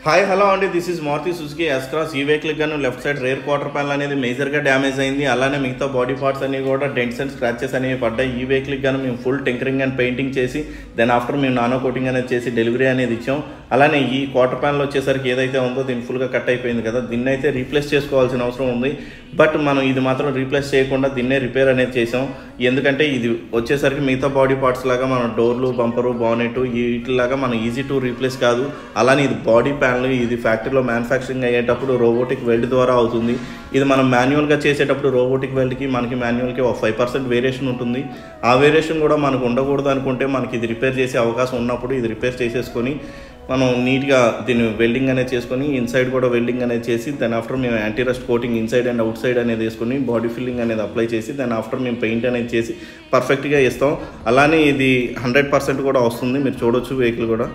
Hi hello అండి, this is Maruti Suzuki S Cross. ఈ వెహికల్కి గాను left side rear quarter panel అనేది మేజర్గా డ్యామేజ్ అయింది. అలానే మిగతా బాడీ పార్ట్స్ అన్ని కూడా డెంట్స్ అండ్ స్క్రాచెస్ అనేవి పడ్డాయి. ఈ వెహికల్కి గాను మేము ఫుల్ టింకరింగ్ అండ్ పెయింటింగ్ చేసి దెన్ ఆఫ్టర్ మేము నానో కోటింగ్ అనేది చేసి డెలివరీ అనేది ఇచ్చాం. అలానే ఈ క్వార్టర్ ప్యానల్ వచ్చేసరికి ఏదైతే ఉందో దీన్ని ఫుల్గా కట్ అయిపోయింది కదా, దీన్ని అయితే రీప్లేస్ చేసుకోవాల్సిన అవసరం ఉంది. బట్ మనం ఇది మాత్రం రీప్లేస్ చేయకుండా దీన్నే రిపేర్ అనేది చేసాం. ఎందుకంటే ఇది వచ్చేసరికి మిగతా బాడీ పార్ట్స్ లాగా మనం డోర్లు, బంపరు, బానెట్ వీటిలాగా మనం ఈజీ టు రీప్లేస్ కాదు. అలానే ఇది బాడీ ప్యానల్, ఇది ఫ్యాక్టరీలో మ్యానుఫ్యాక్చరింగ్ అయ్యేటప్పుడు రోబోటిక్ వెల్డ్ ద్వారా అవుతుంది. ఇది మనం మాన్యువల్గా చేసేటప్పుడు రోబోటిక్ వెల్డ్కి మనకి మాన్యువల్కి ఒక 5% వేరియేషన్ ఉంటుంది. ఆ వేరియేషన్ కూడా మనకు ఉండకూడదు అనుకుంటే మనకి ఇది రిపేర్ చేసే అవకాశం ఉన్నప్పుడు ఇది రిపేర్ చేసేసుకొని మనం నీట్గా దీన్ని వెల్డింగ్ అనేది చేసుకొని ఇన్సైడ్ కూడా వెల్డింగ్ అనేది చేసి దాని ఆఫ్టర్ మేము anti rust coating inside and out side అనేది వేసుకొని బాడీ ఫిల్లింగ్ అనేది అప్లై చేసి దాని ఆఫ్టర్ మేము పెయింట్ అనేది చేసి పర్ఫెక్ట్గా ఇస్తాం. అలానే ఇది 100% కూడా వస్తుంది. మీరు చూడొచ్చు వెహికల్ కూడా.